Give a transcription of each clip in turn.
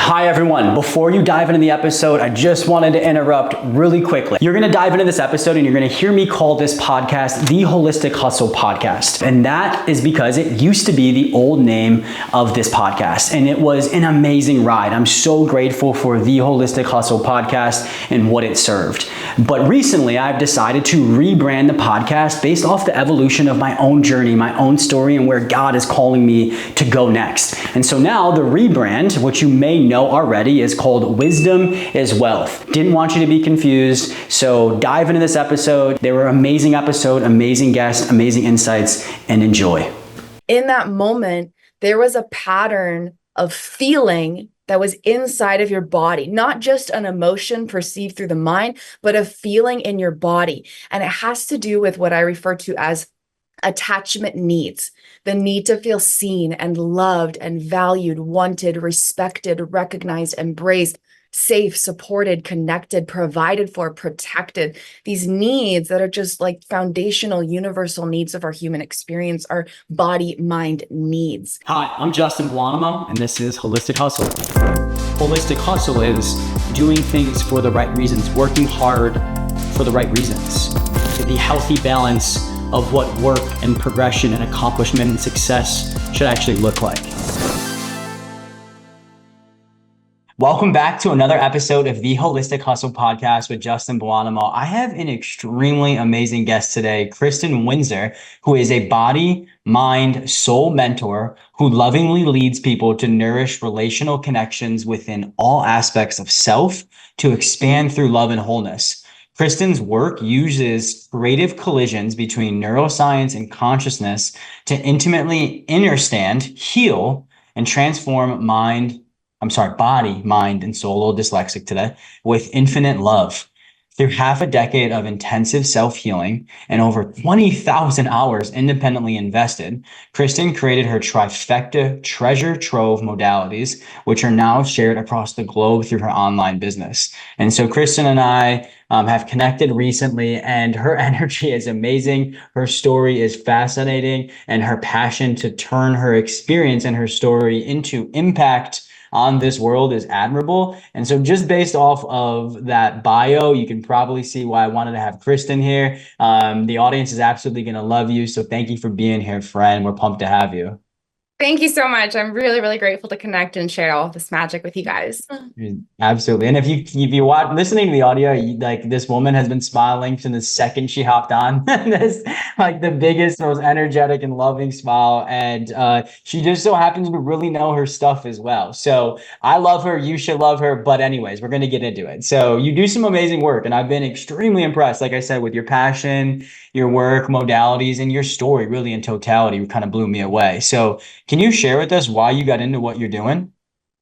Hi everyone, before you dive into the episode, I just wanted to interrupt really quickly. You're gonna dive into this episode and you're gonna hear me call this podcast the Holistic Hustle Podcast. And that is because it used to be the old name of this podcast. And it was an amazing ride. I'm so grateful for the Holistic Hustle Podcast and what it served. But recently I've decided to rebrand the podcast based off the evolution of my own journey, my own story, and where God is calling me to go next. And so now the rebrand, which you may know already, is called Wisdom is Wealth. Didn't want you to be confused, so dive into this episode. They were an amazing episode, amazing guests, amazing insights, and enjoy. In that moment, there was a pattern of feeling that was inside of your body, not just an emotion perceived through the mind, but a feeling in your body. And it has to do with what I refer to as attachment needs, the need to feel seen and loved and valued, wanted, respected, recognized, embraced, safe, supported, connected, provided for, protected. These needs that are just like foundational, universal needs of our human experience are body-mind needs. Hi, I'm Justin Buonamo, and this is Holistic Hustle. Holistic Hustle is doing things for the right reasons, working hard for the right reasons. The healthy balance of what work and progression and accomplishment and success should actually look like. Welcome back to another episode of the Holistic Hustle Podcast with Justin Buonamo. I have an extremely amazing guest today, Kristin Windsor, who is a body, mind, soul mentor who lovingly leads people to nourish relational connections within all aspects of self to expand through love and wholeness. Kristin's work uses creative collisions between neuroscience and consciousness to intimately understand, heal, and transform body, mind, and soul, a little dyslexic today, with infinite love. Through half a decade of intensive self-healing and over 20,000 hours independently invested, Kristin created her trifecta treasure trove modalities, which are now shared across the globe through her online business. And so Kristin and I have connected recently, and her energy is amazing. Her story is fascinating, and her passion to turn her experience and her story into impact on this world is admirable. And so just based off of that bio, you can probably see why I wanted to have Kristin here. The audience is absolutely going to love you. So thank you for being here, friend. We're pumped to have you. Thank you so much. I'm really, really grateful to connect and share all of this magic with you guys. Absolutely. And if you watch, listening to the audio, this woman has been smiling from the second she hopped on. This like the biggest, most energetic and loving smile. And she just so happens to really know her stuff as well. So I love her. You should love her. But anyways, we're going to get into it. So you do some amazing work, and I've been extremely impressed, like I said, with your passion, your work, modalities, and your story really in totality kind of blew me away. So can you share with us why you got into what you're doing?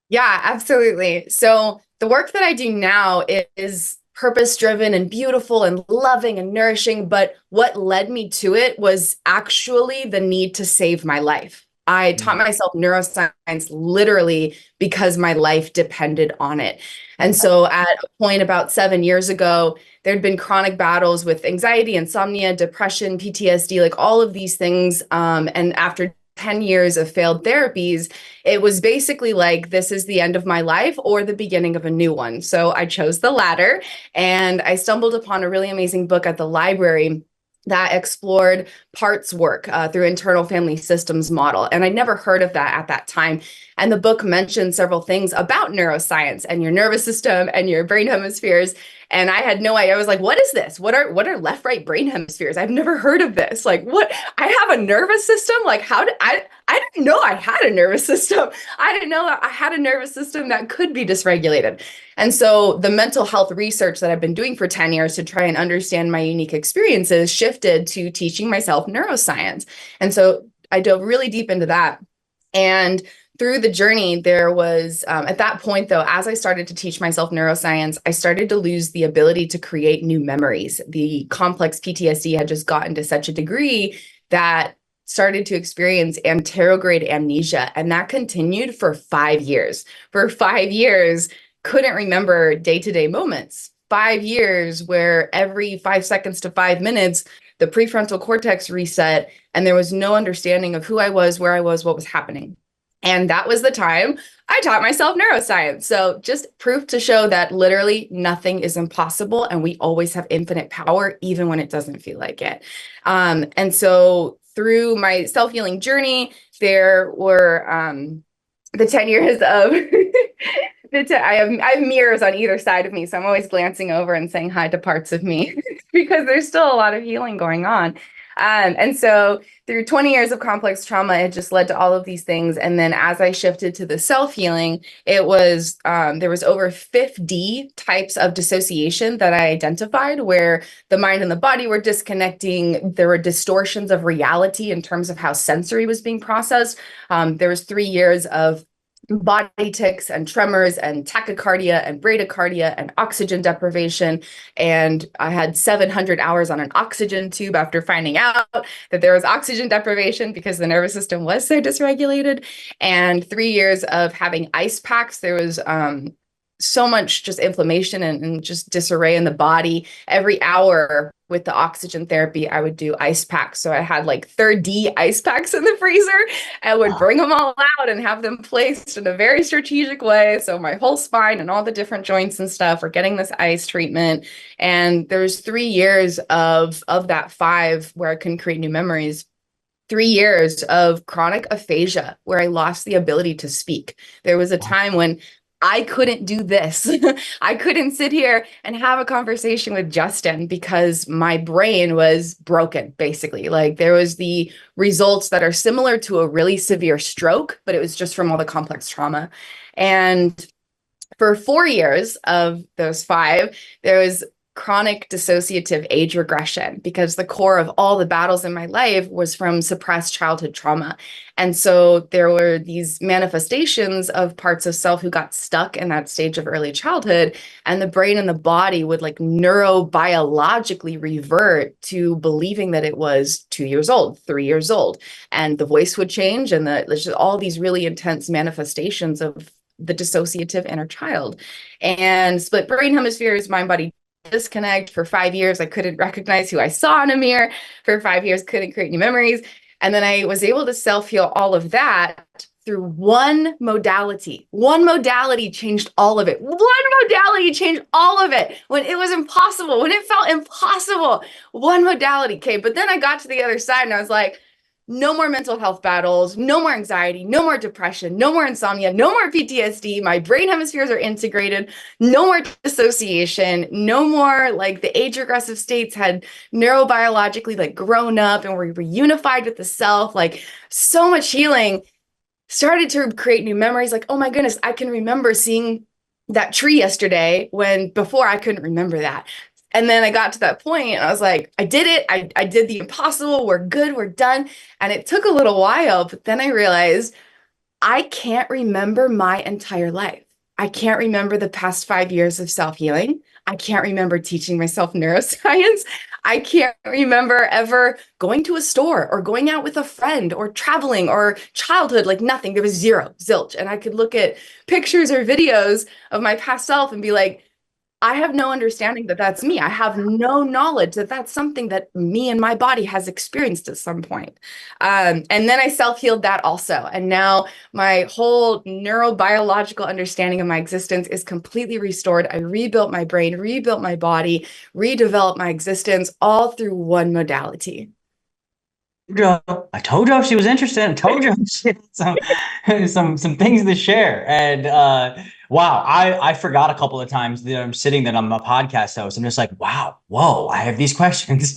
Yeah, absolutely. So the work that I do now is purpose-driven and beautiful and loving and nourishing. But what led me to it was actually the need to save my life. I taught myself neuroscience literally because my life depended on it. And so at a point about 7 years ago, there'd been chronic battles with anxiety, insomnia, depression, PTSD, like all of these things. And after 10 years of failed therapies, it was basically like, this is the end of my life or the beginning of a new one. So I chose the latter, and I stumbled upon a really amazing book at the library that explored parts work through internal family systems model. And I'd never heard of that at that time. And the book mentioned several things about neuroscience and your nervous system and your brain hemispheres. And I had no idea. I was like, what is this? What are left, right brain hemispheres? I've never heard of this. Like, what? I have a nervous system? Like, how did I didn't know I had a nervous system. I didn't know that I had a nervous system that could be dysregulated. And so the mental health research that I've been doing for 10 years to try and understand my unique experiences shifted to teaching myself neuroscience. And so I dove really deep into that. And through the journey, there was, at that point though, as I started to teach myself neuroscience, I started to lose the ability to create new memories. The complex PTSD had just gotten to such a degree that started to experience anterograde amnesia. And that continued for 5 years. For 5 years, couldn't remember day-to-day moments. 5 years where every 5 seconds to 5 minutes, the prefrontal cortex reset, and there was no understanding of who I was, where I was, what was happening. And that was the time I taught myself neuroscience. So just proof to show that literally nothing is impossible and we always have infinite power, even when it doesn't feel like it. And so through my self-healing journey, there were the 10 years of I have mirrors on either side of me. So I'm always glancing over and saying hi to parts of me because there's still a lot of healing going on. And so through 20 years of complex trauma, it just led to all of these things. And then as I shifted to the self-healing, it was there was over 50 types of dissociation that I identified where the mind and the body were disconnecting. There were distortions of reality in terms of how sensory was being processed. There was 3 years of body tics and tremors and tachycardia and bradycardia and oxygen deprivation. And I had 700 hours on an oxygen tube after finding out that there was oxygen deprivation because the nervous system was so dysregulated. And 3 years of having ice packs. There was so much just inflammation and just disarray in the body. Every hour with the oxygen therapy, I would do ice packs. So I had like 30 ice packs in the freezer. I would bring them all out and have them placed in a very strategic way. So my whole spine and all the different joints and stuff were getting this ice treatment. And there's 3 years of that 5 where I couldn't create new memories. 3 years of chronic aphasia where I lost the ability to speak. There was a time when I couldn't do this. I couldn't sit here and have a conversation with Justin because my brain was broken, basically. Like there was the results that are similar to a really severe stroke, but it was just from all the complex trauma. And for 4 years of those 5, there was chronic dissociative age regression because the core of all the battles in my life was from suppressed childhood trauma. And so there were these manifestations of parts of self who got stuck in that stage of early childhood, and the brain and the body would like neurobiologically revert to believing that it was 2 years old, 3 years old, and the voice would change, and there's just all these really intense manifestations of the dissociative inner child. And split brain hemispheres, mind body disconnect. For 5 years, I couldn't recognize who I saw in a mirror. For 5 years, couldn't create new memories. And then I was able to self-heal all of that through one modality. One modality changed all of it. One modality changed all of it when it was impossible, when it felt impossible. One modality came. But then I got to the other side and I was like, no more mental health battles, no more anxiety, no more depression, no more insomnia, no more PTSD. My brain hemispheres are integrated, no more dissociation, no more like the age regressive states had neurobiologically like grown up and were reunified with the self, like so much healing. Started to create new memories like, oh my goodness, I can remember seeing that tree yesterday when before I couldn't remember that. And then I got to that point and I was like, I did it. I did the impossible. We're good. We're done. And it took a little while, but then I realized I can't remember my entire life. I can't remember the past 5 years of self-healing. I can't remember teaching myself neuroscience. I can't remember ever going to a store or going out with a friend or traveling or childhood, like nothing. There was zero, zilch. And I could look at pictures or videos of my past self and be like, I have no understanding that that's me. I have no knowledge that that's something that me and my body has experienced at some point. And then I self-healed that also. And now my whole neurobiological understanding of my existence is completely restored. I rebuilt my brain, rebuilt my body, redeveloped my existence all through one modality. I told you she was interested. I told you she had some things to share. And wow, I forgot a couple of times that I'm sitting that I'm a podcast host. I'm just like, wow, whoa, I have these questions.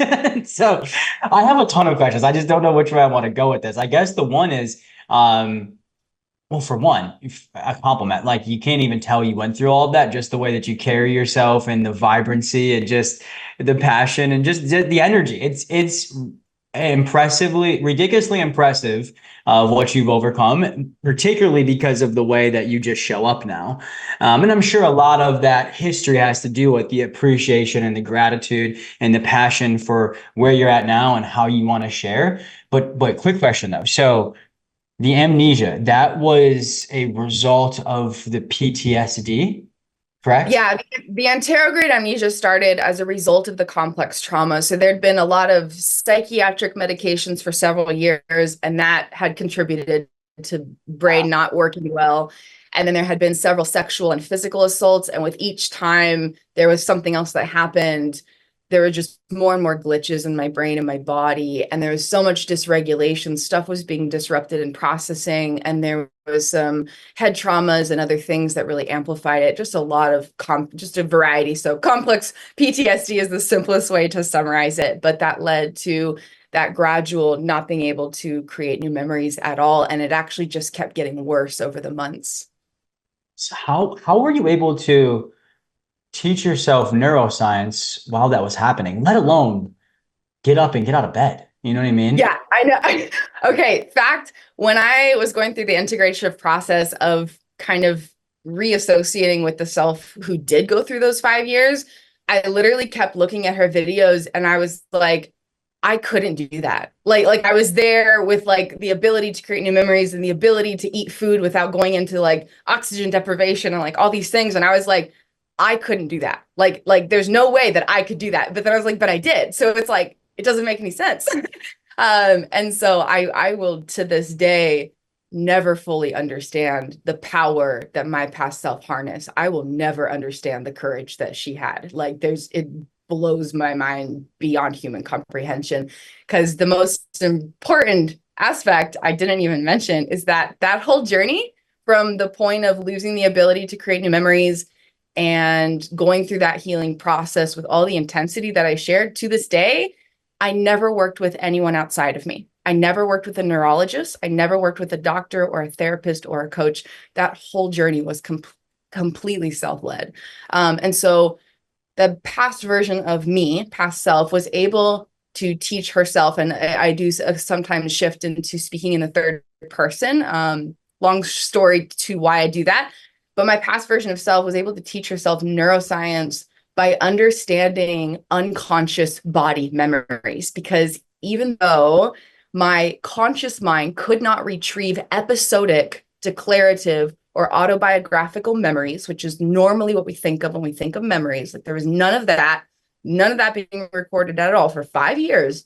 So I have a ton of questions. I just don't know which way I want to go with this. I guess the one is well, for one, a compliment. Like you can't even tell you went through all of that, just the way that you carry yourself and the vibrancy and just the passion and just the energy. It's impressively, ridiculously impressive of what you've overcome, particularly because of the way that you just show up now. And I'm sure a lot of that history has to do with the appreciation and the gratitude and the passion for where you're at now and how you want to share. But quick question though. So the amnesia, that was a result of the PTSD, correct? Yeah, the anterograde amnesia started as a result of the complex trauma. So there'd been a lot of psychiatric medications for several years, and that had contributed to brain not working well. And then there had been several sexual and physical assaults. And with each time there was something else that happened, there were just more and more glitches in my brain and my body. And there was so much dysregulation. Stuff was being disrupted in processing. And there was some head traumas and other things that really amplified it. Just a lot of, just a variety. So complex PTSD is the simplest way to summarize it. But that led to that gradual not being able to create new memories at all. And it actually just kept getting worse over the months. So how were you able to teach yourself neuroscience while that was happening, let alone get up and get out of bed? You know what I mean? Yeah, I know. Okay, fact, when I was going through the integrative process of kind of reassociating with the self who did go through those 5 years, I literally kept looking at her videos and I was like, I couldn't do that. Like I was there with like the ability to create new memories and the ability to eat food without going into like oxygen deprivation and like all these things. And I was like, I couldn't do that. Like there's no way that I could do that. But then I was like, but I did. So it's like, it doesn't make any sense. And so I will to this day never fully understand the power that my past self harnessed. I will never understand the courage that she had. Like it blows my mind beyond human comprehension. Because the most important aspect I didn't even mention is that whole journey from the point of losing the ability to create new memories and going through that healing process with all the intensity that I shared to this day, I never worked with anyone outside of me. I never worked with a neurologist. I never worked with a doctor or a therapist or a coach. That whole journey was completely self-led. And so the past version of me, past self, was able to teach herself. And I do sometimes shift into speaking in the third person. Long story to why I do that. But my past version of self was able to teach herself neuroscience by understanding unconscious body memories. Because even though my conscious mind could not retrieve episodic, declarative, or autobiographical memories, which is normally what we think of when we think of memories, like there was none of that being recorded at all for 5 years,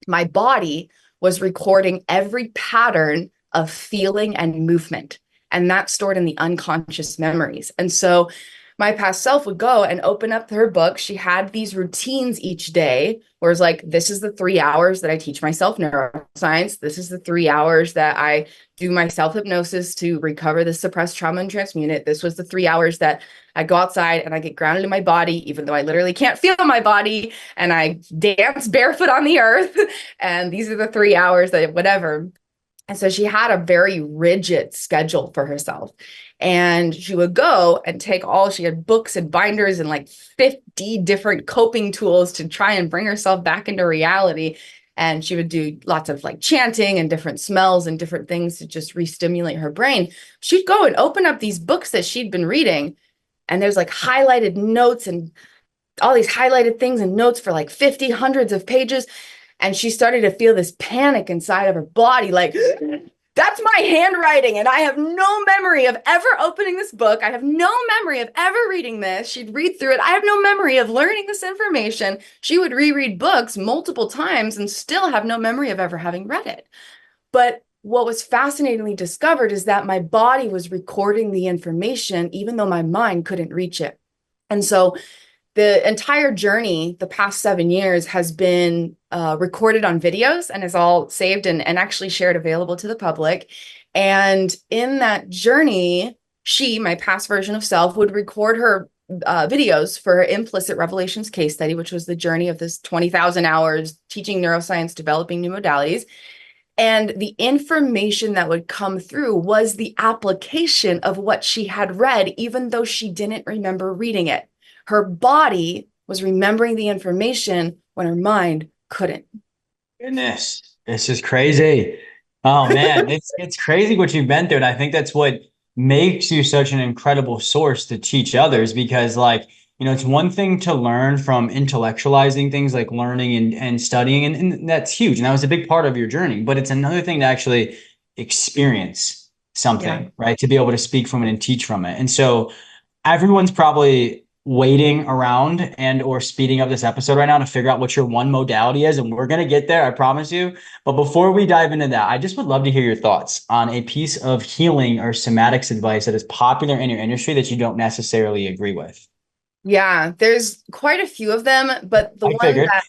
my body was recording every pattern of feeling and movement. And that's stored in the unconscious memories. And so my past self would go and open up her book. She had these routines each day, where it's like, this is the 3 hours that I teach myself neuroscience. This is the 3 hours that I do my self-hypnosis to recover the suppressed trauma and transmute it. This was the 3 hours that I go outside and I get grounded in my body, even though I literally can't feel my body, and I dance barefoot on the earth. And these are the 3 hours that whatever. And so she had a very rigid schedule for herself. And she would go and she had books and binders and like 50 different coping tools to try and bring herself back into reality. And she would do lots of like chanting and different smells and different things to just re-stimulate her brain. She'd go and open up these books that she'd been reading, and there's like highlighted notes and all these highlighted things and notes for like 50, hundreds of pages. And she started to feel this panic inside of her body, like, that's my handwriting. And I have no memory of ever opening this book. I have no memory of ever reading this. She'd read through it. I have no memory of learning this information. She would reread books multiple times and still have no memory of ever having read it. But what was fascinatingly discovered is that my body was recording the information, even though my mind couldn't reach it. And so the entire journey, the past 7 years, has been recorded on videos and is all saved and actually shared, available to the public. And in that journey, my past version of self, would record her videos for her implicit revelations case study, which was the journey of this 20,000 hours teaching neuroscience, developing new modalities. And the information that would come through was the application of what she had read, even though she didn't remember reading it. Her body was remembering the information when her mind couldn't. Goodness, it's just crazy. Oh man, it's crazy what you've been through. And I think that's what makes you such an incredible source to teach others, because it's one thing to learn from intellectualizing things like learning and studying, and that's huge. And that was a big part of your journey, but it's another thing to actually experience something, right? To be able to speak from it and teach from it. And so everyone's probably waiting around and or speeding up this episode right now to figure out what your one modality is, and we're going to get there, I promise you. But before we dive into that, I just would love to hear your thoughts on a piece of healing or somatics advice that is popular in your industry that you don't necessarily agree with. Yeah, there's quite a few of them, but the I one figured. that,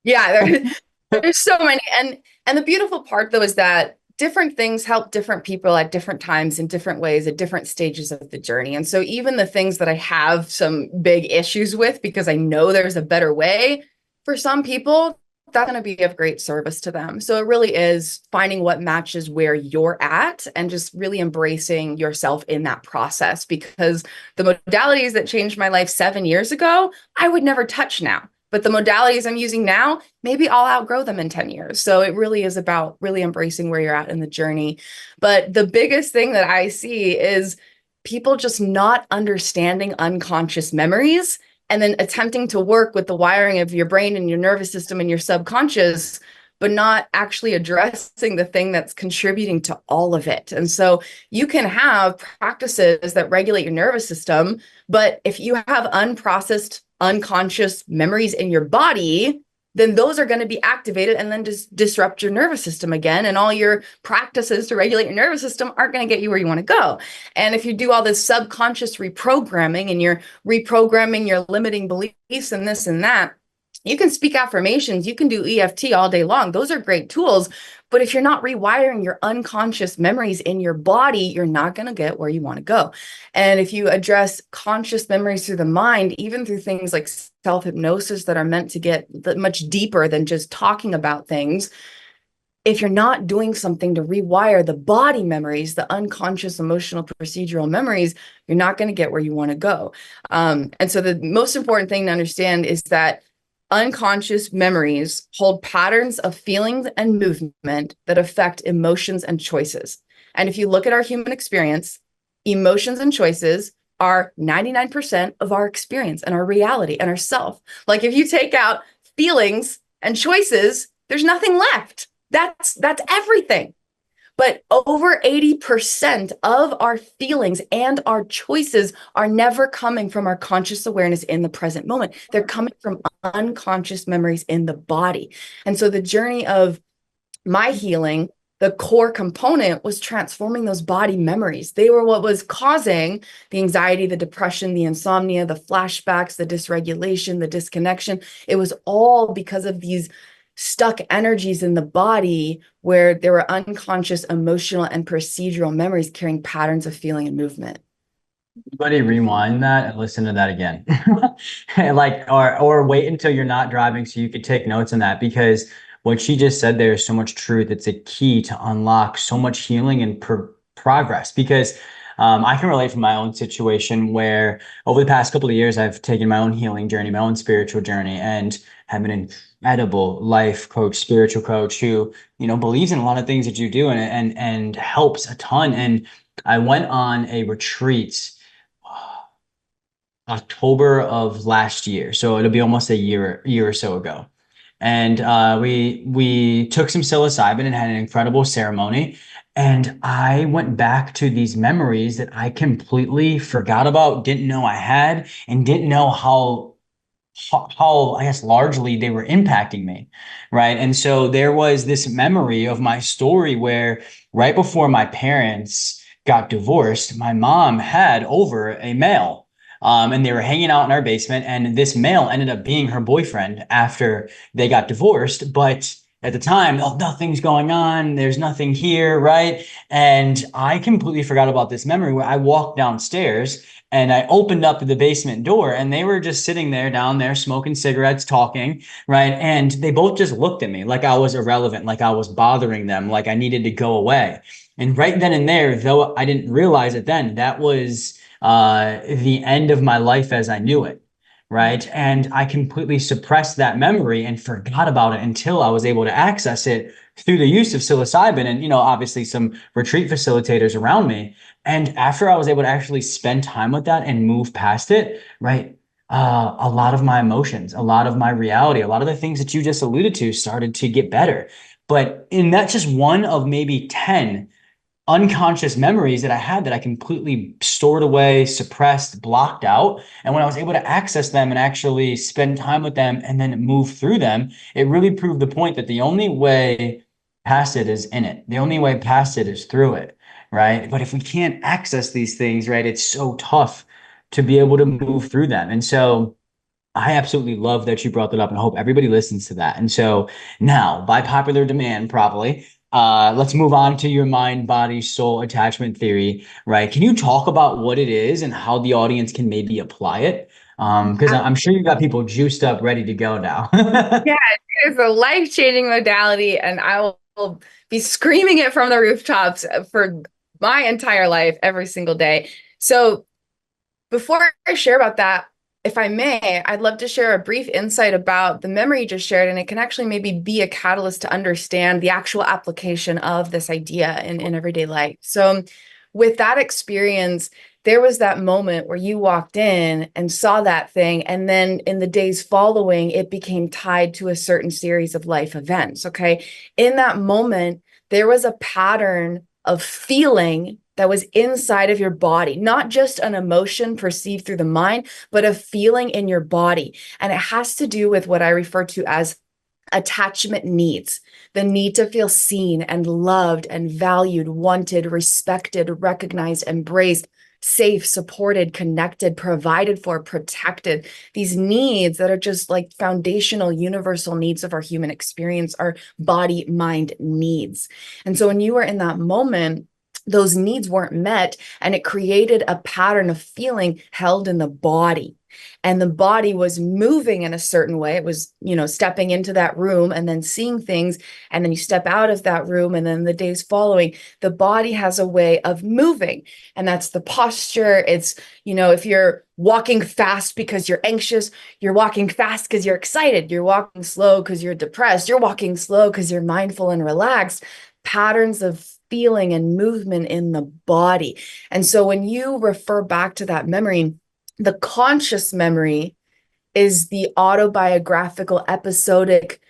yeah, there's so many. And the beautiful part though is that different things help different people at different times in different ways at different stages of the journey. And so even the things that I have some big issues with because I know there's a better way, for some people, that's going to be of great service to them. So it really is finding what matches where you're at and just really embracing yourself in that process, because the modalities that changed my life 7 years ago, I would never touch now. But the modalities I'm using now, maybe I'll outgrow them in 10 years. So it really is about really embracing where you're at in the journey. But the biggest thing that I see is people just not understanding unconscious memories and then attempting to work with the wiring of your brain and your nervous system and your subconscious, but not actually addressing the thing that's contributing to all of it. And so you can have practices that regulate your nervous system, but if you have unprocessed, unconscious memories in your body, then those are going to be activated and then just disrupt your nervous system again. And all your practices to regulate your nervous system aren't going to get you where you want to go. And if you do all this subconscious reprogramming and you're reprogramming your limiting beliefs and this and that, you can speak affirmations, you can do EFT all day long. Those are great tools. But if you're not rewiring your unconscious memories in your body, you're not going to get where you want to go. And if you address conscious memories through the mind, even through things like self-hypnosis that are meant to get much deeper than just talking about things, if you're not doing something to rewire the body memories, the unconscious emotional procedural memories, you're not going to get where you want to go. And so the most important thing to understand is that unconscious memories hold patterns of feelings and movement that affect emotions and choices. And if you look at our human experience, emotions and choices are 99% of our experience and our reality and our self. Like if you take out feelings and choices, there's nothing left. That's everything. But over 80% of our feelings and our choices are never coming from our conscious awareness in the present moment. They're coming from unconscious memories in the body. And so the journey of my healing, the core component was transforming those body memories. They were what was causing the anxiety, the depression, the insomnia, the flashbacks, the dysregulation, the disconnection. It was all because of these stuck energies in the body where there were unconscious emotional and procedural memories carrying patterns of feeling and movement. Everybody rewind that and listen to that again. Like, or wait until you're not driving so you could take notes on that, because what she just said, there is so much truth. It's a key to unlock so much healing and progress, because I can relate from my own situation where over the past couple of years, I've taken my own healing journey, my own spiritual journey, and have an incredible life coach, spiritual coach who, believes in a lot of things that you do and helps a ton. And I went on a retreat October of last year. So it'll be almost a year or so ago. And we took some psilocybin and had an incredible ceremony. And I went back to these memories that I completely forgot about, didn't know I had, and didn't know how I guess largely they were impacting me, right? And so there was this memory of my story where right before my parents got divorced, my mom had over a male. And they were hanging out in our basement, and this male ended up being her boyfriend after they got divorced. But at the time, oh, nothing's going on. There's nothing here, right? And I completely forgot about this memory where I walked downstairs and I opened up the basement door, and they were just sitting there down there smoking cigarettes, talking, right? And they both just looked at me like I was irrelevant, like I was bothering them, like I needed to go away. And right then and there, though I didn't realize it then, that was the end of my life as I knew it, right? And I completely suppressed that memory and forgot about it until I was able to access it through the use of psilocybin and, obviously some retreat facilitators around me. And after I was able to actually spend time with that and move past it, right? A lot of my emotions, a lot of my reality, a lot of the things that you just alluded to started to get better. But in that's just one of maybe 10 unconscious memories that I had that I completely stored away, suppressed, blocked out. And when I was able to access them and actually spend time with them and then move through them, it really proved the point that the only way past it is in it. The only way past it is through it, right? But if we can't access these things, right, it's so tough to be able to move through them. And so I absolutely love that you brought that up and hope everybody listens to that. And so now, by popular demand, probably, let's move on to your mind, body, soul attachment theory, right? Can you talk about what it is and how the audience can maybe apply it? Because I'm sure you got people juiced up, ready to go now. Yeah, it is a life-changing modality, and I will be screaming it from the rooftops for my entire life every single day. So before I share about that, if I may, I'd love to share a brief insight about the memory you just shared, and it can actually maybe be a catalyst to understand the actual application of this idea in everyday life. So with that experience, there was that moment where you walked in and saw that thing, and then in the days following, it became tied to a certain series of life events. Okay. In that moment, there was a pattern of feeling that was inside of your body, not just an emotion perceived through the mind, but a feeling in your body. And it has to do with what I refer to as attachment needs, the need to feel seen and loved and valued, wanted, respected, recognized, embraced, safe, supported, connected, provided for, protected. These needs that are just like foundational, universal needs of our human experience are body, mind needs. And so when you are in that moment, those needs weren't met, and it created a pattern of feeling held in the body. And the body was moving in a certain way. It was, stepping into that room and then seeing things. And then you step out of that room. And then the days following, the body has a way of moving. And that's the posture. It's, if you're walking fast because you're anxious, you're walking fast because you're excited. You're walking slow because you're depressed. You're walking slow because you're mindful and relaxed. Patterns of feeling and movement in the body. And so when you refer back to that memory, the conscious memory is the autobiographical, episodic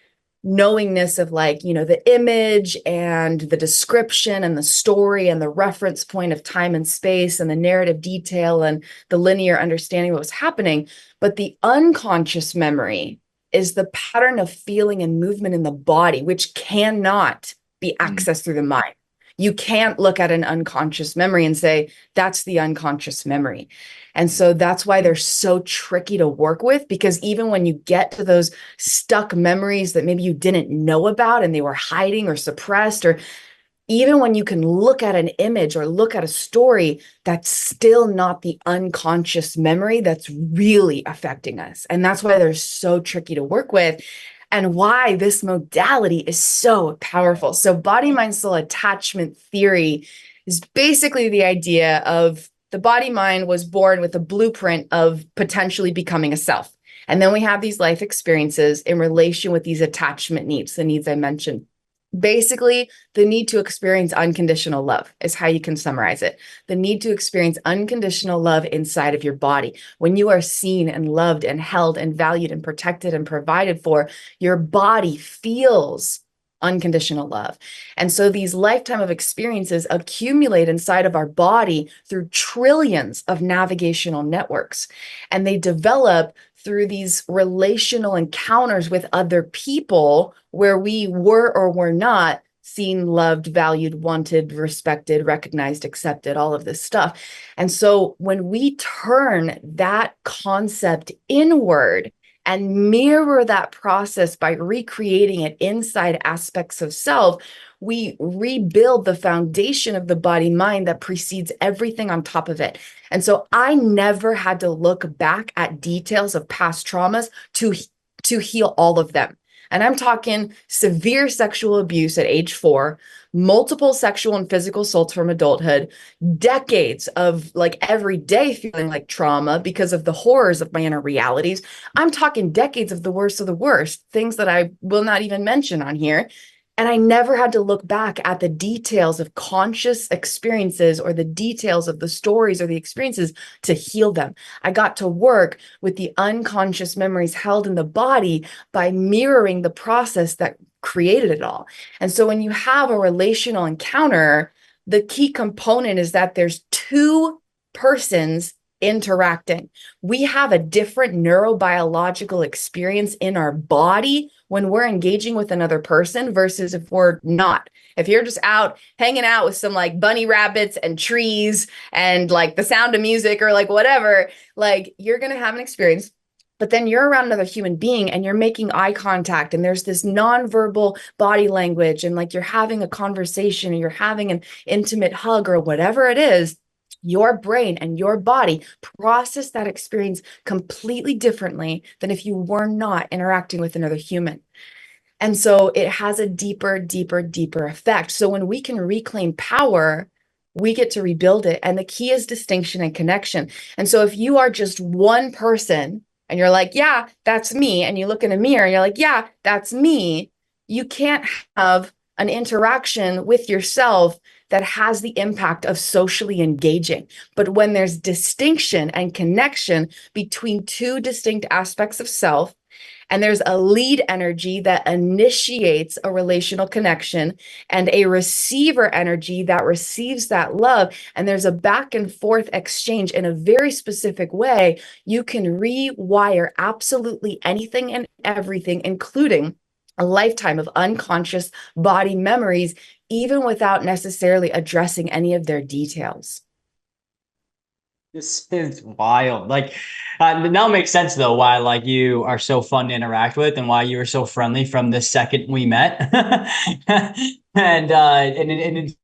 knowingness of the image and the description and the story and the reference point of time and space and the narrative detail and the linear understanding of what was happening. But the unconscious memory is the pattern of feeling and movement in the body, which cannot be accessed through the mind. You can't look at an unconscious memory and say, that's the unconscious memory. And so that's why they're so tricky to work with, because even when you get to those stuck memories that maybe you didn't know about and they were hiding or suppressed, or even when you can look at an image or look at a story, that's still not the unconscious memory that's really affecting us. And that's why they're so tricky to work with, and why this modality is so powerful. So body, mind, soul attachment theory is basically the idea of the body mind was born with a blueprint of potentially becoming a self. And then we have these life experiences in relation with these attachment needs, the needs I mentioned. Basically, the need to experience unconditional love is how you can summarize it. The need to experience unconditional love inside of your body. When you are seen and loved and held and valued and protected and provided for, your body feels unconditional love. And so these lifetime of experiences accumulate inside of our body through trillions of navigational networks. And they develop through these relational encounters with other people where we were or were not seen, loved, valued, wanted, respected, recognized, accepted, all of this stuff. And so when we turn that concept inward and mirror that process by recreating it inside aspects of self, we rebuild the foundation of the body mind that precedes everything on top of it. And so I never had to look back at details of past traumas to heal all of them. And I'm talking severe sexual abuse at age 4, multiple sexual and physical assaults from adulthood, decades of every day feeling like trauma because of the horrors of my inner realities. I'm talking decades of the worst, things that I will not even mention on here. And I never had to look back at the details of conscious experiences or the details of the stories or the experiences to heal them. I got to work with the unconscious memories held in the body by mirroring the process that created it all. And so when you have a relational encounter, the key component is that there's two persons interacting. We have a different neurobiological experience in our body when we're engaging with another person versus if we're not. If you're just out hanging out with some like bunny rabbits and trees and like the sound of music or like whatever, like you're going to have an experience. But then you're around another human being and you're making eye contact and there's this nonverbal body language and like you're having a conversation or you're having an intimate hug or whatever it is. Your brain and your body process that experience completely differently than if you were not interacting with another human. And so it has a deeper, deeper, deeper effect. So when we can reclaim power, we get to rebuild it. And the key is distinction and connection. And so if you are just one person and you're like, yeah, that's me, and you look in a mirror and you're like, yeah, that's me, you can't have an interaction with yourself that has the impact of socially engaging. But when there's distinction and connection between two distinct aspects of self, and there's a lead energy that initiates a relational connection and a receiver energy that receives that love, and there's a back and forth exchange in a very specific way, you can rewire absolutely anything and everything, including a lifetime of unconscious body memories, even without necessarily addressing any of their details. This is wild. Like, now it makes sense though why like you are so fun to interact with and why you were so friendly from the second we met. And it's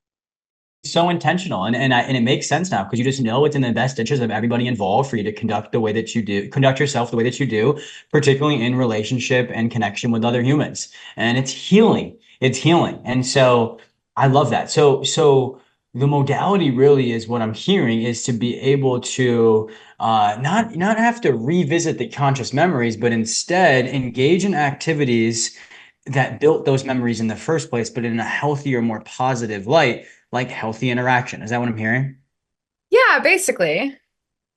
so intentional, and it makes sense now because you just know it's in the best interest of everybody involved for you to conduct the way that you do, conduct yourself the way that you do, particularly in relationship and connection with other humans. And it's healing. It's healing. And so I love that. So the modality really is what I'm hearing is to be able to not have to revisit the conscious memories, but instead engage in activities that built those memories in the first place, but in a healthier, more positive light, like healthy interaction. Is that what I'm hearing? Yeah, basically.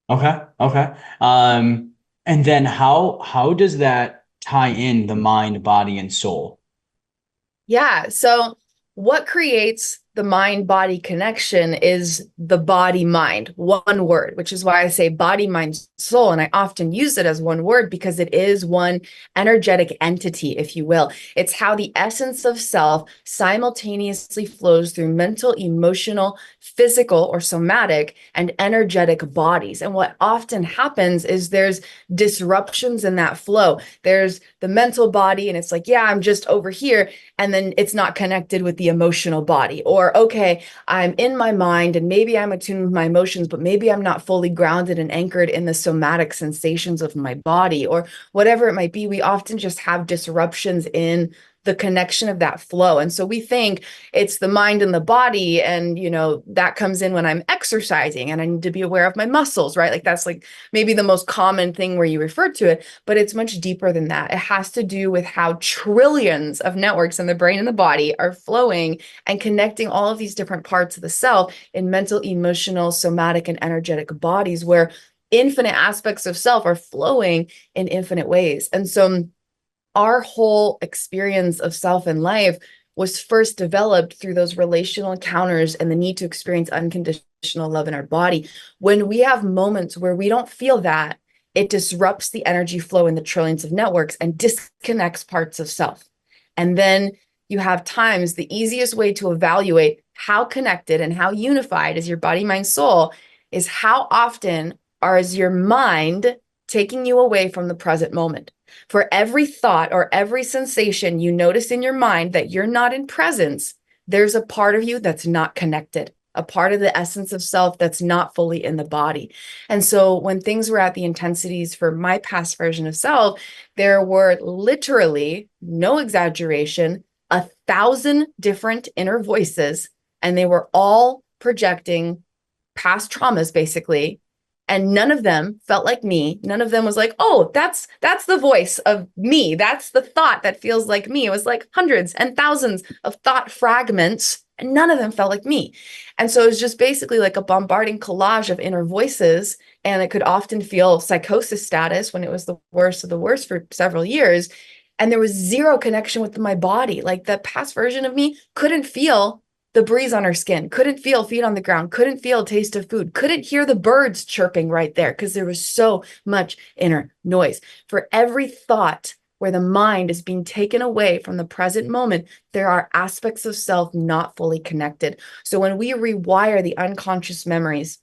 Okay. Okay. And then how does that tie in the mind, body, and soul? Yeah. So, what creates the mind body connection is the body mind, one word, which is why I say body, mind, soul. And I often use it as one word because it is one energetic entity, if you will. It's how the essence of self simultaneously flows through mental, emotional, physical, or somatic and energetic bodies. And what often happens is there's disruptions in that flow. There's the mental body, and it's like, yeah, I'm just over here. And then it's not connected with the emotional body. Or, okay, I'm in my mind and maybe I'm attuned with my emotions, but maybe I'm not fully grounded and anchored in the somatic sensations of my body or whatever it might be. We often just have disruptions in the connection of that flow. And so we think it's the mind and the body. And, that comes in when I'm exercising and I need to be aware of my muscles, right? Like that's like maybe the most common thing where you refer to it, but it's much deeper than that. It has to do with how trillions of networks in the brain and the body are flowing and connecting all of these different parts of the self in mental, emotional, somatic, and energetic bodies where infinite aspects of self are flowing in infinite ways. And so our whole experience of self and life was first developed through those relational encounters and the need to experience unconditional love in our body. When we have moments where we don't feel that, it disrupts the energy flow in the trillions of networks and disconnects parts of self. And then you have times the easiest way to evaluate how connected and how unified is your body, mind, soul is how often is your mind taking you away from the present moment. For every thought or every sensation you notice in your mind that you're not in presence, there's a part of you that's not connected, a part of the essence of self that's not fully in the body. And so when things were at the intensities for my past version of self, there were literally, no exaggeration, 1,000 different inner voices, and they were all projecting past traumas, basically. And none of them felt like me. None of them was like, oh, that's the voice of me. That's the thought that feels like me. It was like hundreds and thousands of thought fragments, and none of them felt like me. And so it was just basically like a bombarding collage of inner voices. And it could often feel psychosis status when it was the worst of the worst for several years. And there was zero connection with my body. Like the past version of me couldn't feel the breeze on her skin, couldn't feel feet on the ground, couldn't feel a taste of food, couldn't hear the birds chirping right there because there was so much inner noise. For every thought where the mind is being taken away from the present moment, there are aspects of self not fully connected. So when we rewire the unconscious memories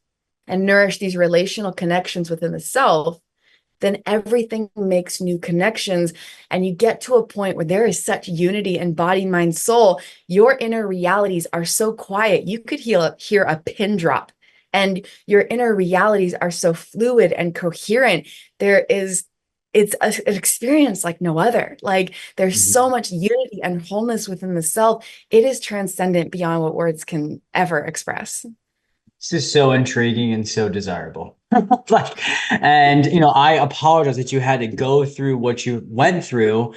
and nourish these relational connections within the self, then everything makes new connections. And you get to a point where there is such unity in body, mind, soul. Your inner realities are so quiet. You could hear a pin drop, and your inner realities are so fluid and coherent. It's an experience like no other. Like there's so much unity and wholeness within the self. It is transcendent beyond what words can ever express. This is so intriguing and so desirable. Like, and I apologize that you had to go through what you went through,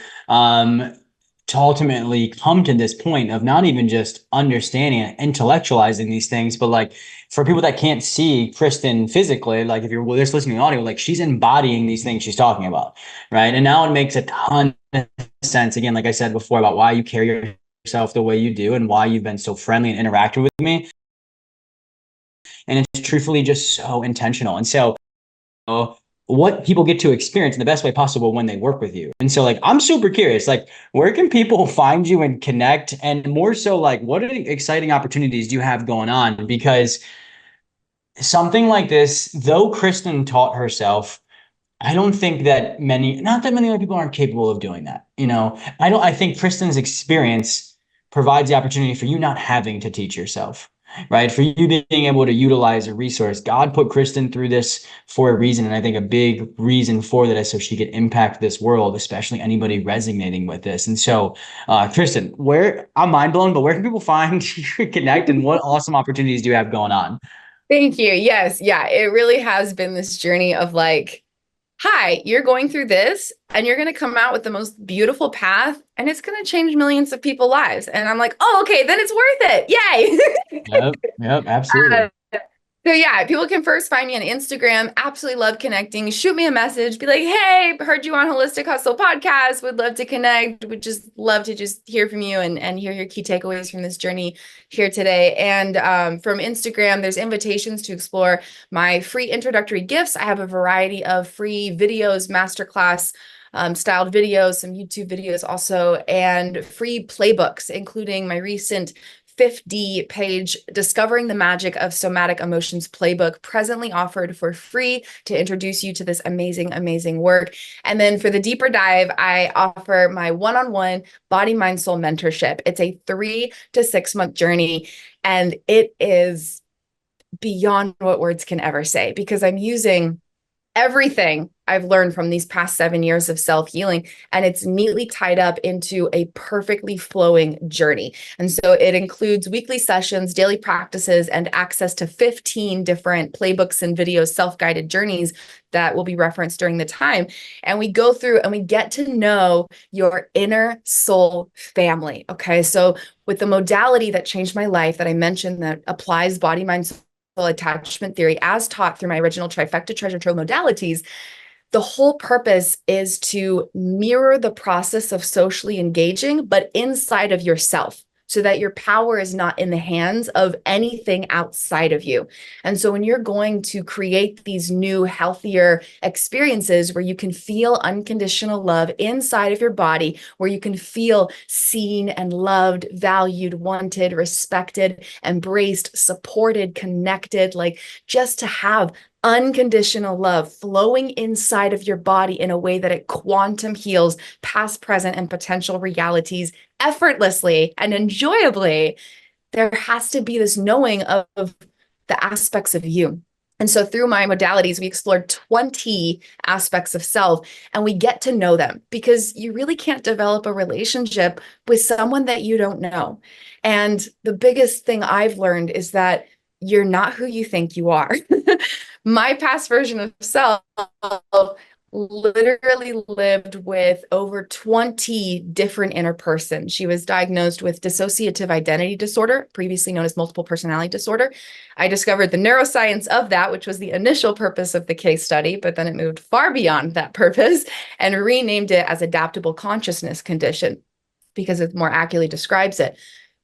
to ultimately come to this point of not even just understanding and intellectualizing these things, but like for people that can't see Kristin physically, like if you're just listening to audio, like she's embodying these things she's talking about, right? And now it makes a ton of sense. Again, like I said before, about why you carry yourself the way you do and why you've been so friendly and interactive with me. And it's truthfully just so intentional. And so what people get to experience in the best way possible when they work with you. And so like I'm super curious, like where can people find you and connect? And more so like what are the exciting opportunities do you have going on? Because something like this, though Kristin taught herself, I don't think that not that many other people aren't capable of doing that. I think Kristin's experience provides the opportunity for you not having to teach yourself, right? For you being able to utilize a resource. God put Kristin through this for a reason. And I think a big reason for that is so she could impact this world, especially anybody resonating with this. And so, Kristin, I'm mind blown, but where can people find you, connect, and what awesome opportunities do you have going on? Thank you. Yes. Yeah. It really has been this journey of like, hi, you're going through this and you're going to come out with the most beautiful path and it's going to change millions of people's lives. And I'm like, oh, okay, then it's worth it. Yay. Yep, absolutely. So yeah, people can first find me on Instagram. Absolutely love connecting. Shoot me a message. Be like, hey, heard you on Holistic Hustle podcast. Would love to connect. Would just love to just hear from you and hear your key takeaways from this journey here today. And from Instagram, there's invitations to explore my free introductory gifts. I have a variety of free videos, masterclass styled videos, some YouTube videos also, and free playbooks, including my recent 50-page Discovering the Magic of Somatic Emotions playbook, presently offered for free to introduce you to this amazing, amazing work. And then for the deeper dive, I offer my one-on-one body, mind, soul mentorship. It's a 3 to 6 month journey, and it is beyond what words can ever say, because I'm using everything I've learned from these past 7 years of self-healing, and it's neatly tied up into a perfectly flowing journey. And so it includes weekly sessions, daily practices, and access to 15 different playbooks and videos, self-guided journeys that will be referenced during the time. And we go through and we get to know your inner soul family. Okay. So with the modality that changed my life that I mentioned that applies body, mind, soul attachment theory as taught through my original trifecta treasure trove modalities, the whole purpose is to mirror the process of socially engaging, but inside of yourself, so that your power is not in the hands of anything outside of you. And so when you're going to create these new, healthier experiences where you can feel unconditional love inside of your body, where you can feel seen and loved, valued, wanted, respected, embraced, supported, connected, like just to have unconditional love flowing inside of your body in a way that it quantum heals past, present, and potential realities effortlessly and enjoyably, there has to be this knowing of the aspects of you. And so through my modalities, we explored 20 aspects of self, and we get to know them, because you really can't develop a relationship with someone that you don't know. And the biggest thing I've learned is that you're not who you think you are. My past version of self literally lived with over 20 different inner persons. She was diagnosed with dissociative identity disorder, previously known as multiple personality disorder. I discovered the neuroscience of that, which was the initial purpose of the case study, but then it moved far beyond that purpose and renamed it as adaptable consciousness condition, because it more accurately describes it.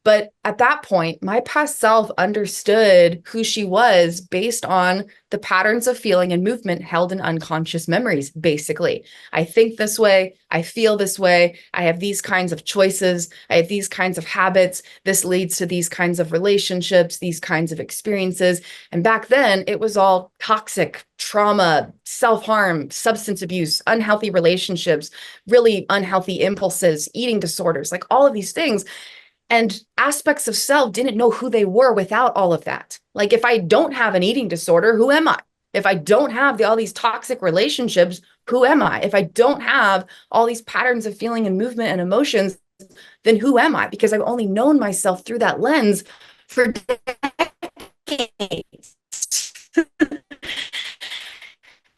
But at that point, my past self understood who she was based on the patterns of feeling and movement held in unconscious memories, basically. I think this way, I feel this way, I have these kinds of choices, I have these kinds of habits, this leads to these kinds of relationships, these kinds of experiences. And back then, it was all toxic, trauma, self-harm, substance abuse, unhealthy relationships, really unhealthy impulses, eating disorders, like all of these things. And aspects of self didn't know who they were without all of that. Like, if I don't have an eating disorder, who am I? If I don't have all these toxic relationships, who am I? If I don't have all these patterns of feeling and movement and emotions, then who am I? Because I've only known myself through that lens for decades.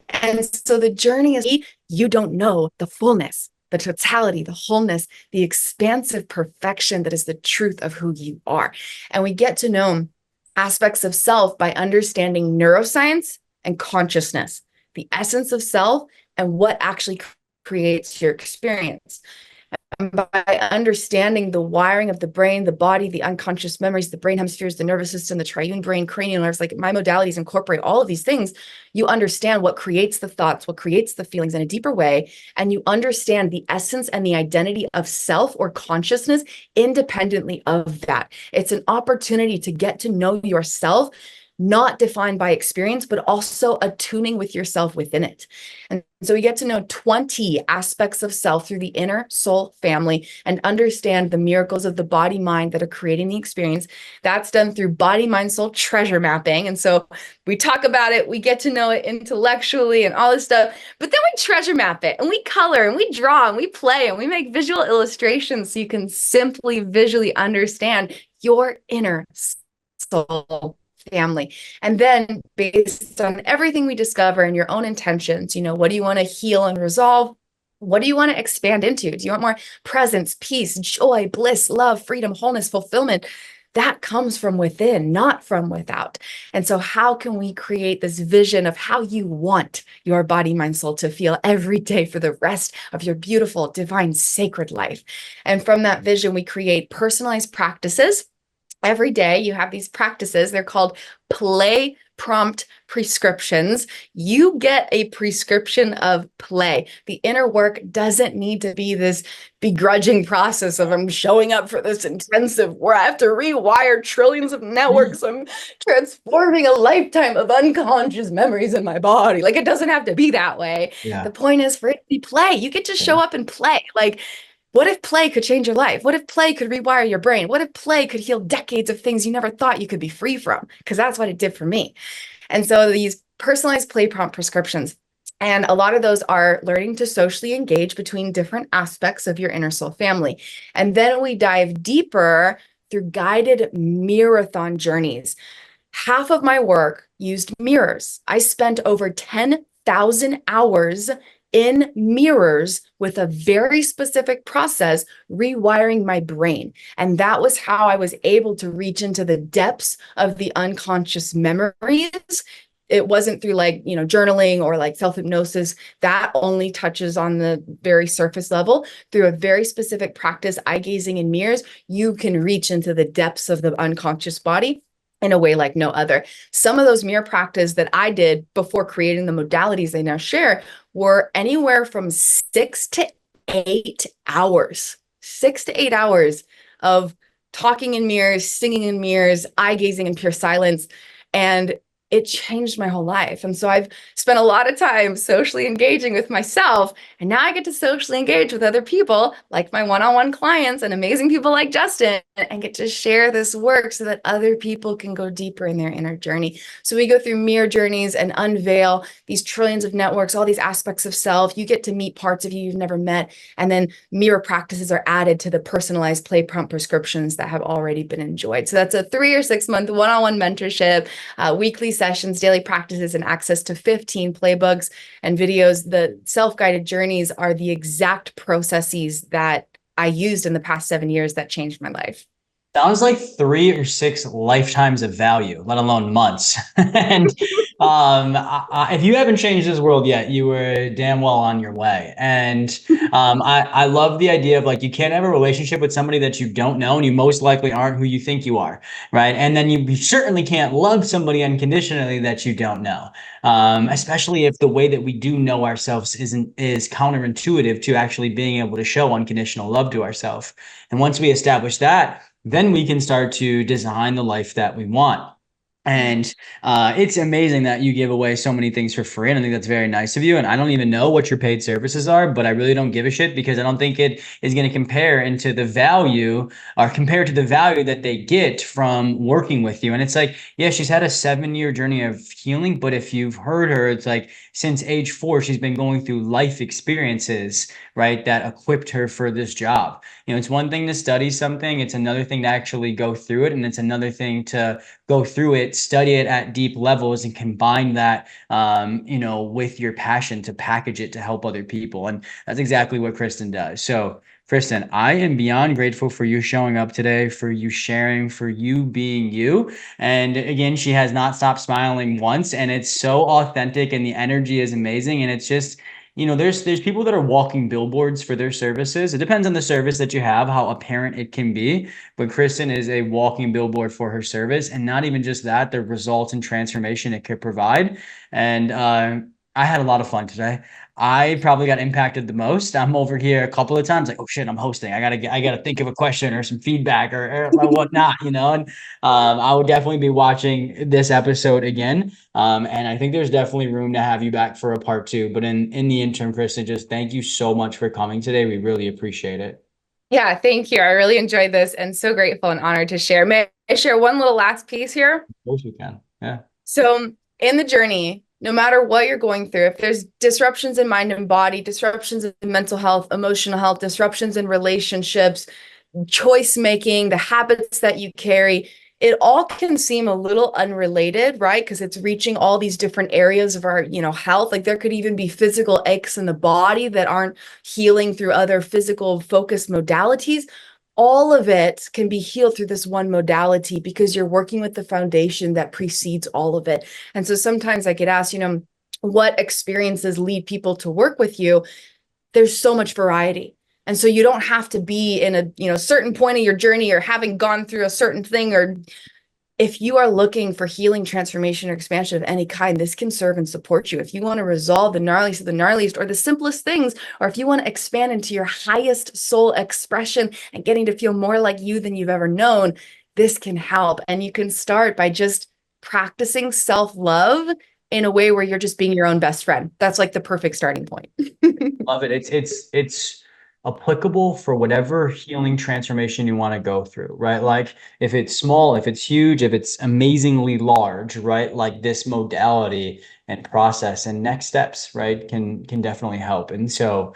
And so the journey is, you don't know the fullness, the totality, the wholeness, the expansive perfection that is the truth of who you are. And we get to know aspects of self by understanding neuroscience and consciousness, the essence of self and what actually creates your experience. And by understanding the wiring of the brain, the body, the unconscious memories, the brain hemispheres, the nervous system, the triune brain, cranial nerves, like my modalities incorporate all of these things, you understand what creates the thoughts, what creates the feelings in a deeper way. And you understand the essence and the identity of self or consciousness independently of that. It's an opportunity to get to know yourself, not defined by experience, but also attuning with yourself within it. And so we get to know 20 aspects of self through the inner soul family and understand the miracles of the body mind that are creating the experience. That's done through body mind soul treasure mapping. And so we talk about it, we get to know it intellectually and all this stuff, but then we treasure map it and we color and we draw and we play and we make visual illustrations so you can simply visually understand your inner soul family. And then based on everything we discover and your own intentions, what do you want to heal and resolve? What do you want to expand into? Do you want more presence, peace, joy, bliss, love, freedom, wholeness, fulfillment? That comes from within, not from without. And so how can we create this vision of how you want your body, mind, soul to feel every day for the rest of your beautiful, divine, sacred life? And from that vision, we create personalized practices. Every day you have these practices. They're called play prompt prescriptions. You get a prescription of play. The inner work doesn't need to be this begrudging process of I'm showing up for this intensive where I have to rewire trillions of networks. I'm transforming a lifetime of unconscious memories in my body. Like, it doesn't have to be that way. Yeah. The point is for it to be play. You get to show up and play. Like, what if play could change your life? What if play could rewire your brain? What if play could heal decades of things you never thought you could be free from? Because that's what it did for me. And so these personalized play prompt prescriptions, and a lot of those are learning to socially engage between different aspects of your inner soul family. And then we dive deeper through guided marathon journeys. Half of my work used mirrors. I spent over 10,000 hours in mirrors with a very specific process, rewiring my brain. And that was how I was able to reach into the depths of the unconscious memories. It wasn't through journaling or self-hypnosis. That only touches on the very surface level. Through a very specific practice, eye gazing in mirrors, you can reach into the depths of the unconscious body in a way like no other. Some of those mirror practice that I did before creating the modalities I now share were anywhere from 6 to 8 hours. 6 to 8 hours of talking in mirrors, singing in mirrors, eye gazing in pure silence. And it changed my whole life. And so I've spent a lot of time socially engaging with myself. And now I get to socially engage with other people, like my one-on-one clients and amazing people like Justin, and get to share this work so that other people can go deeper in their inner journey. So we go through mirror journeys and unveil these trillions of networks, all these aspects of self. You get to meet parts of you you've never met. And then mirror practices are added to the personalized play prompt prescriptions that have already been enjoyed. So that's a 3 or 6 month one-on-one mentorship, weekly sessions, daily practices, and access to 15 playbooks and videos. The self-guided journeys are the exact processes that I used in the past 7 years that changed my life. Sounds like 3 or 6 lifetimes of value, let alone months. And if you haven't changed this world yet, you were damn well on your way. And I love the idea of like you can't have a relationship with somebody that you don't know, and you most likely aren't who you think you are, right? And then you certainly can't love somebody unconditionally that you don't know, especially if the way that we do know ourselves is counterintuitive to actually being able to show unconditional love to ourselves. And once we establish that, then we can start to design the life that we want. And it's amazing that you give away so many things for free. And I think that's very nice of you. And I don't even know what your paid services are, but I really don't give a shit because I don't think it is going to compare into the value or compare to the value that they get from working with you. And it's like, yeah, she's had a 7-year journey of healing, but if you've heard her, it's like since age 4, she's been going through life experiences, right, that equipped her for this job. It's one thing to study something, it's another thing to actually go through it, and it's another thing to go through it, study it at deep levels, and combine that, with your passion to package it to help other people. And that's exactly what Kristin does. So, Kristin, I am beyond grateful for you showing up today, for you sharing, for you being you. And again, she has not stopped smiling once, and it's so authentic, and the energy is amazing. And it's just, there's people that are walking billboards for their services. It depends on the service that you have, how apparent it can be. But Kristin is a walking billboard for her service, and not even just that, the results and transformation it could provide. And I had a lot of fun today. I probably got impacted the most. I'm over here a couple of times, like, oh shit, I'm hosting. I gotta think of a question or some feedback or whatnot, And I would definitely be watching this episode again. And I think there's definitely room to have you back for a part 2. But in the interim, Kristin, just thank you so much for coming today. We really appreciate it. Yeah, thank you. I really enjoyed this and so grateful and honored to share. May I share one little last piece here? Of course we can. Yeah. So in the journey, no matter what you're going through, if there's disruptions in mind and body, disruptions in mental health, emotional health, disruptions in relationships, choice making, the habits that you carry, it all can seem a little unrelated, right? Because it's reaching all these different areas of our, health. Like there could even be physical aches in the body that aren't healing through other physical focused modalities. All of it can be healed through this one modality because you're working with the foundation that precedes all of it. And so sometimes I get asked, what experiences lead people to work with you? There's so much variety. And so you don't have to be in a certain point of your journey or having gone through a certain thing. Or if you are looking for healing, transformation, or expansion of any kind, this can serve and support you. If you want to resolve the gnarliest of the gnarliest or the simplest things, or if you want to expand into your highest soul expression and getting to feel more like you than you've ever known, this can help. And you can start by just practicing self-love in a way where you're just being your own best friend. That's like the perfect starting point. Love it. It's applicable for whatever healing transformation you want to go through, right? Like if it's small, if it's huge, if it's amazingly large, right? Like this modality and process and next steps, right, can definitely help. And so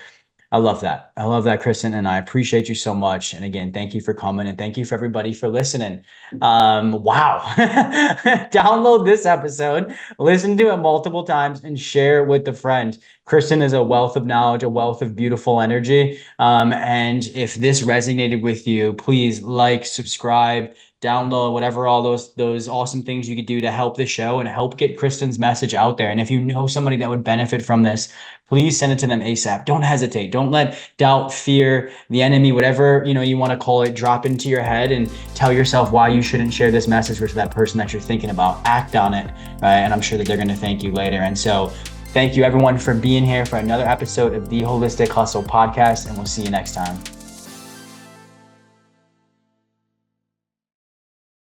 I love that. I love that, Kristin, and I appreciate you so much. And again, thank you for coming, and thank you for everybody for listening. Wow. Download this episode, listen to it multiple times, and share it with a friend. Kristin is a wealth of knowledge, a wealth of beautiful energy. And if this resonated with you, please like, subscribe, download, whatever, all those awesome things you could do to help the show and help get Kristin's message out there. And if you know somebody that would benefit from this, please send it to them ASAP. Don't hesitate. Don't let doubt, fear, the enemy, whatever you want to call it, drop into your head and tell yourself why you shouldn't share this message with that person that you're thinking about. Act on it, right? And I'm sure that they're going to thank you later. And so thank you everyone for being here for another episode of the Holistic Hustle podcast, and we'll see you next time.